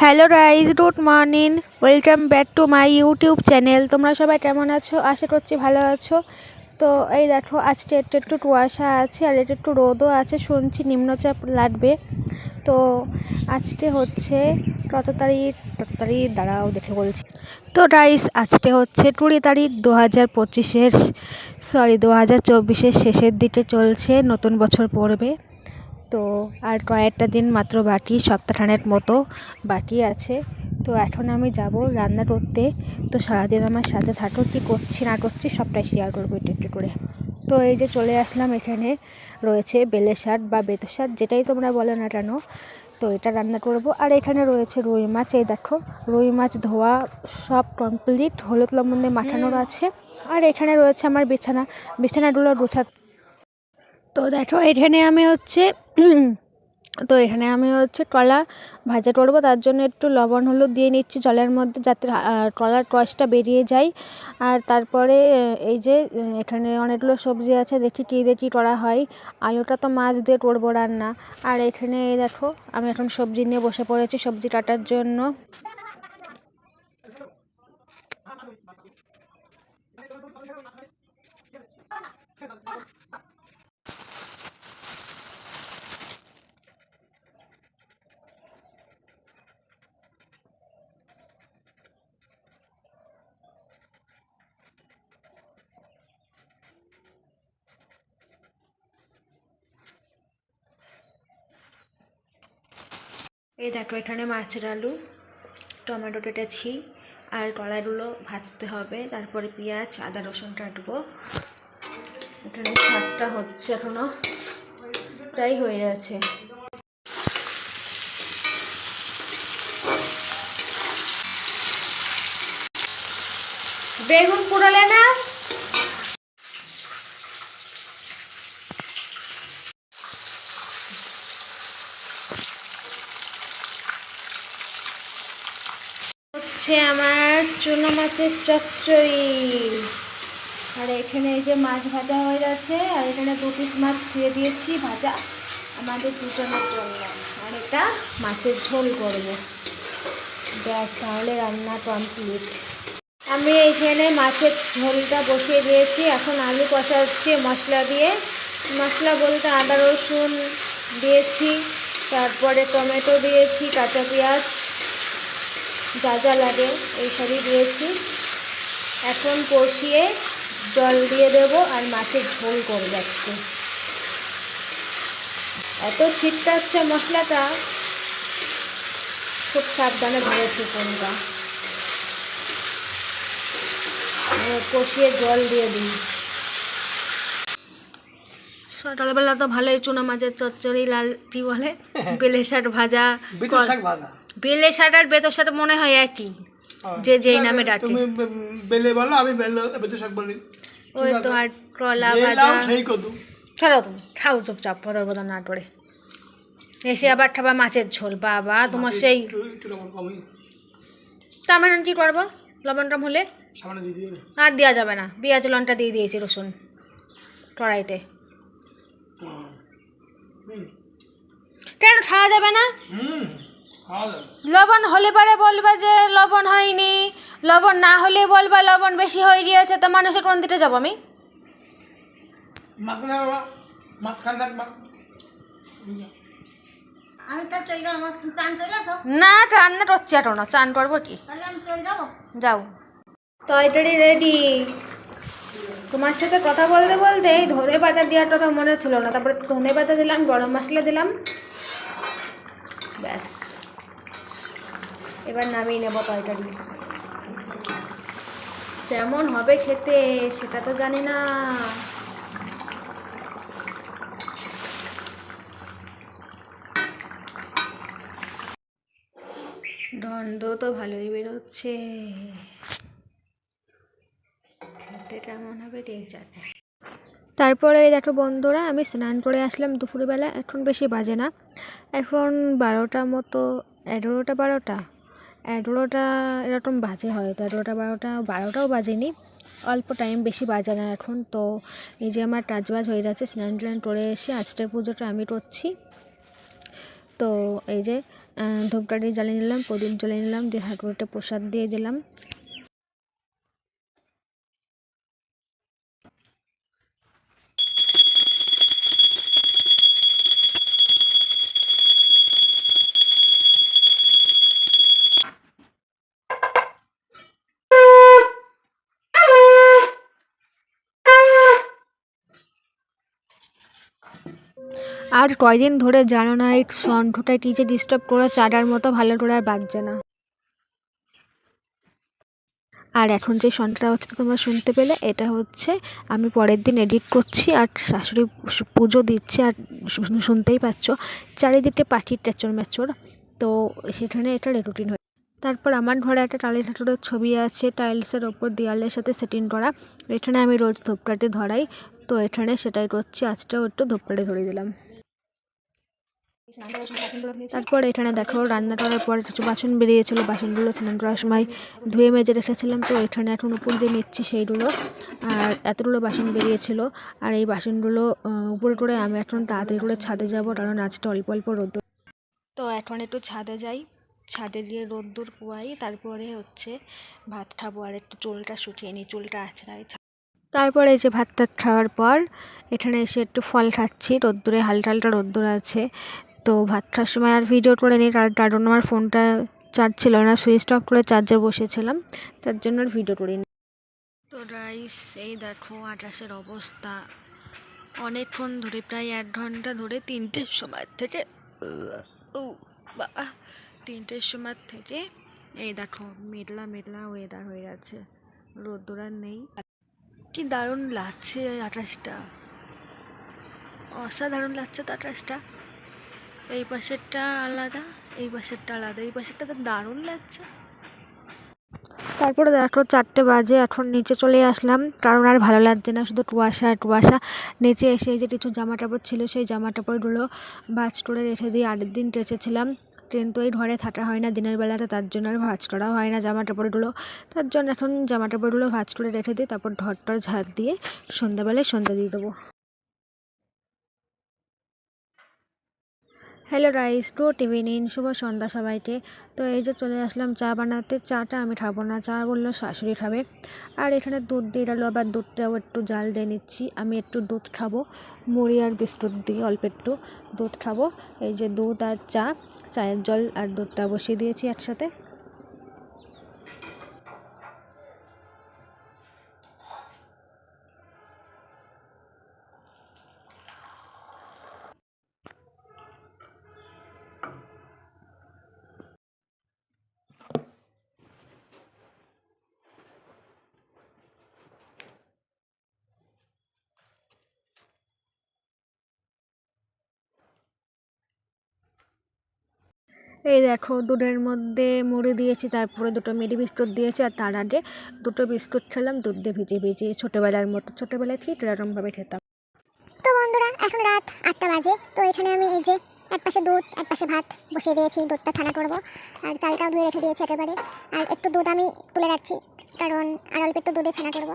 Hello guys, good morning. Welcome back to my YouTube channel. তোমরা সবাই কেমন আছো? আশা করছি ভালো আছো। তো এই দেখো, আজকে একটু কুয়াশা আছে আর একটু রোদও আছে, শুনছি নিম্নচাপ লাগবে। তো আজকে হচ্ছে কত তারিখ দাঁড়াও দেখে বলছি। তো গাইস, আজকে হচ্ছে 20 তারিখ 2024 শেষের দিকে চলছে, নতুন বছর পড়বে। তো আর কয়েকটা দিন মাত্র বাকি, সপ্তাহখানেক মতো বাকি আছে। তো এখন আমি যাব রান্না করতে। তো সারাদিন আমার সাথে থাকো, কী করছি না করছি সবটাই শেয়ার করবো একটু একটু করে। তো এই যে চলে আসলাম, এখানে রয়েছে বেলে শাক বা বেতো শাক, যেটাই তোমরা বলো না কেন। তো এটা রান্না করব। আর এখানে রয়েছে রুই মাছ, এই দেখো রুই মাছ ধোয়া সব কমপ্লিট, হলুদ লবণ দিয়ে মাখানোর আছে। আর এখানে রয়েছে আমার বিছানাগুলো গোছা। তো দেখো এখানে আমি হচ্ছে কলা ভাজা করবো, তার জন্য একটু লবণ হলুদ দিয়ে নিচ্ছি জলের মধ্যে, যাতে কলার রসটা বেরিয়ে যায়। আর তারপরে এই যে এখানে অনেকগুলো সবজি আছে, দেখি কী দিয়ে কী করা হয়। আলুটা তো মাছ দিয়ে করবো রান্না। আর এখানে এই দেখো, আমি এখন সবজি নিয়ে বসে পড়েছি সবজি কাটার জন্য। এই দেখো, এখানে মাছের আলু, টমেটো কেটেছি, আর কলাইগুলো ভাজতে হবে। তারপরে পেঁয়াজ আদা রসুন কাটবো। এখানে শাকটা হচ্ছে, এখনো প্রায় হয়ে গেছে। বেগুন পোড়ালে না? হচ্ছে আমার চুনো মাছের চচ্চড়ি। আর এখানে এই যে মাছ ভাজা হয়ে গেছে, আর এখানে 2 পিস মাছ দিয়ে দিয়েছি ভাজা আমাদের দুজনের জন্য। আর এটা মাছের ঝোল করব, ব্যাস তাহলে রান্না কমপ্লিট। আমি এইখানে মাছের ঝোলটা বসিয়ে দিয়েছি, এখন আলু কষাচ্ছি মশলা দিয়ে। মশলা বলতে আদা রসুন দিয়েছি, তারপরে টমেটো দিয়েছি, কাঁচা পেঁয়াজ, যা যা লাগে এইসবই দিয়েছি। এখন কষিয়ে জল দিয়ে দেবো আর মাছের ঝোল করবো আজকে। এত ছিটকাচ্ছে মশলাটা, খুব সাবধানে ধরেছি কোনটা। কষিয়ে জল দিয়ে দিই। সকালবেলা তো ভালোই চুনো মাছের চচ্চড়ি, লাল কি বলে বেলে শাক ভাজা, বেলে শাক আর বেতো শাক মনে হয় একই, যে যেই নামে ডাকে। তুমি বেলে বলো, আমি বেতো শাক বলি। ওই তো, আর কলা ভাজা। খেলো তুমি, খাও চুপচাপ পদর পদর না করে। এসে আবার খাবা মাছের ঝোল, বাবা তোমার সেই। তা আমি এখন কী করবো? লবণ টম হলে আর দেওয়া যাবে না, পেঁয়াজ লঙ্কা দিয়ে দিয়েছি, রসুন কড়াইতে। কেন খাওয়া যাবে না? লবণ হলে পরে বলবা যে লবণ হয়নি, লবণ না হলে বলবা লবণ বেশি হয়ে গিয়েছে। তো মানুষের কোন দিতে যাবো আমি? না, রান্না করছি এখন, চান করবো কি? যাও, তরকারি রেডি। তোমার সাথে কথা বলতে বলতে এই ধনে পাতা দেওয়ার কথা মনে ছিল না, তারপরে ধনে পাতা দিলাম, গরম মশলা দিলাম, ব্যাস এবার নামিয়ে নেবো তরকারি। কেমন হবে খেতে সেটা তো জানি না। গন্ধ তো ভালোই বেরোচ্ছে, খেতে কেমন হবে ঠিক জানে। তারপরে দেখো বন্ধুরা, আমি স্নান করে আসলাম দুপুরবেলা, এখন বেশি বাজে না, এখন 12টা মতো, 11টা এরকম বাজে, হয়তো 11টা 12টাও বাজেনি, অল্প টাইম, বেশি বাজে না এখন। তো এই যে আমার কাজবাজ হয়ে যাচ্ছে, স্নান টান করে এসে আজকের পুজোটা আমি করছি। তো তো এই যে ধূপকাঠি জ্বালিয়ে নিলাম, প্রদীপ জ্বালিয়ে নিলাম, দিয়ে ঠাকুরটা প্রসাদ দিয়ে দিলাম। আর কয়দিন ধরে জানো না, এই সন্ধ্যটায় কি যে ডিস্টার্ব করে, চাটার মতো ভালো করে আর বাজছে না। আর এখন যে সন্ধ্যাটা হচ্ছে তো তোমরা শুনতে পেলে, এটা হচ্ছে আমি পরের দিন এডিট করছি আর শাশুড়ি পুজো দিচ্ছে। আর শুনতেই পাচ্ছ চারিদিকে পাখির টেচর মেচর, তো সেখানে এটা রুটিন হয়। তারপর আমার ঘরে একটা টালি ঠাকুরের ছবি আছে, টাইলসের ওপর দেওয়ালের সাথে সেটিং করা। এখানে আমি রোজ ধূপকাঠি ধরাই, তো এখানে সেটাই করছি। আজকেও একটু ধূপকাঠি ধরিয়ে দিলাম। তারপর এখানে দেখো রান্না করার পর কিছু বাসন বেরিয়েছিল, বাসনগুলো স্নান করার সময় ধুয়ে মেজে রেখেছিলাম, তো এখানে এখন উপর দিয়ে নিচ্ছি সেইগুলো। আর এতগুলো বাসন বেরিয়েছিল, আর এই বাসনগুলো উপরে করে আমি এখন তাড়াতাড়ি করে ছাদে যাব, কারণ আজকে অল্প অল্প রোদ্দুর। তো এখন একটু ছাদে যাই, ছাদে গিয়ে রোদ্দুর পোয়াই, তারপরে হচ্ছে ভাত খাবো। আর একটু চুলটা শুকিয়ে নিই, চুলটা আঁচড়াই। তারপরে এই যে ভাত টাত খাওয়ার পর এখানে এসে একটু ফল খাচ্ছি, রোদ্দুরে হালকা হালকা রোদ্দুর আছে। তো ভাত খাওয়ার সময় আর ভিডিও করে নিই, কারণ আমার ফোনটা চার্জ ছিল না, সুইচ অফ করে চার্জে বসেছিলাম, তার জন্য আর ভিডিও করিনি। তো রাইস এই দেখো আকাশের অবস্থা, অনেকক্ষণ ধরে প্রায় 1 ঘন্টা ধরে 3টের সময় থেকে 3টের সময় থেকে এই দেখো মেঘলা মেঘলা ওয়েদার হয়ে গেছে, রোদ্দুর আর নেই। কি দারুণ লাগছে আকাশটা, অসাধারণ লাগছে তো আকাশটা। এই পাশেরটা আলাদা, এই পাশেরটা আলাদা, এই পাশেরটা তো দারুণ লাগছে। তারপরে দেখো 4টে বাজে, এখন নিচে চলে আসলাম, কারণ আর ভালো লাগছে না, শুধু কুয়াশা আর কুয়াশা। নিচে এসে যে কিছু জামা কাপড় ছিল, সেই জামা কাপড়গুলো ভাঁজ করে রেখে দিয়ে আগের দিন কেচেছিলাম, কিন্তু এই ঘরে থাকা হয় না দিনের বেলাটা, তার জন্য আর ভাঁজ করা হয় না জামা কাপড়গুলো। তার জন্য এখন জামা কাপড়গুলো ভাঁজ করে রেখে দিই, তারপর ঘরটার ঝাড় দিয়ে সন্ধ্যাবেলায় সন্ধ্যা দিয়ে দেবো। হ্যালো রাইস, গুড ইভিনিং, শুভ সন্ধ্যা সবাইকে। তো এই যে চলে আসলাম চা বানাতে। চাটা আমি খাবো না, চা বললো শাশুড়ি খাবে। আর এখানে দুধ দিয়ে গেলো, আবার দুধটাও একটু জাল দিয়ে নিচ্ছি। আমি একটু দুধ খাবো, মুড়ি আর বিস্কুট দিয়ে অল্প একটু দুধ খাবো। এই যে দুধ আর চা, চায়ের জল আর দুধটা বসিয়ে দিয়েছি একসাথে। এই দেখো দুধের মধ্যে মুড়ি দিয়েছি, তারপরে 2টো মেরি বিস্কুট দিয়েছি, আর তার আগে 2টো বিস্কুট খেলাম দুধ দিয়ে ভিজিয়ে ভিজিয়ে, ছোটোবেলার মতো। ছোটোবেলায় ঠিক এরকমভাবে খেতাম। তো বন্ধুরা এখন রাত 8টা বাজে। তো এখানে আমি এই যে এক পাশে দুধ এক পাশে ভাত বসিয়ে দিয়েছি, দুধটা ছানা করব। আর চালটাও ধুয়ে রেখে দিয়েছি একেবারে। আর একটু দুধ আমি তুলে রাখছি, কারণ আর অল্প একটু দুধে ছানা করব।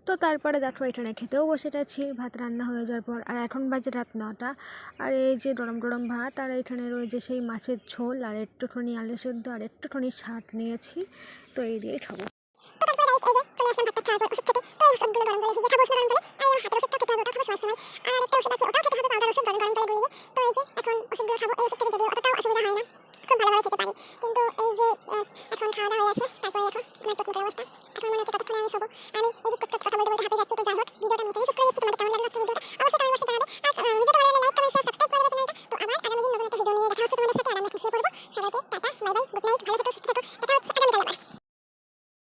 তো তারপরে দেখো এখানে খেতেও বসে গেছি ভাত রান্না হয়ে যাওয়ার পর। আর এখন বাজে রাত 9টা। আর এই যে গরম গরম ভাত, আর এখানে রয়েছে সেই মাছের ঝোল, আর একটুখানি আলু সেদ্ধ, আর একটুখানি শাক নিয়েছি, তো এই দিয়েই খাবো। তো তারপরে রাইস এই যে চলে আসলাম ভাতটা খাওয়ার পর ওষুধ খেতে। তো এই ওষুধগুলো গরম জলে ভিজিয়ে খাবো, গরম জলে। আর এই হাতের ওষুধটা খেতে হবে, ওটা খাবো সবার সময়। আর একটা ওষুধ আছে, ওটাও খেতে হবে, পাউডার ওষুধ, গরম জলে গুলিয়ে। তো এই যে এখন ওষুধগুলো খাবো। এই ওষুধ খেতে যদিও অতটাও অসুবিধা হয় না, খুব ভালোভাবে খেতে পারি। কিন্তু এই যে এখন খাওয়া দাওয়া হয়ে আছে, তারপরে দেখো আমার চোখ মুখের অবস্থা। এখন মনে হচ্ছে কতক্ষণে আমি শোবো। আমি এদিক করতে কথা বলতে বলতে হাঁপিয়ে যাচ্ছি। তো যাই হোক, ভিডিওটা আমি এখানে শেষ করে দিচ্ছি। তোমাদের কেমন লাগলো আজকের ভিডিওটা অবশ্যই কমেন্ট বক্সে জানাবে। আর ভিডিওটা ভালো লাগলে লাইক কমেন্ট শেয়ার সাবস্ক্রাইব করে দেবে চ্যানেলটা। তো আবার আগামী দিন নতুন একটা ভিডিও নিয়ে দেখা হচ্ছে তোমাদের সাথে। আর আমরা খুশি পড়বো। সবাইকে tata, bye bye, good night, ভালো থেকো, সুস্থ থেকো। দেখা হচ্ছে আগামীকাল আবার।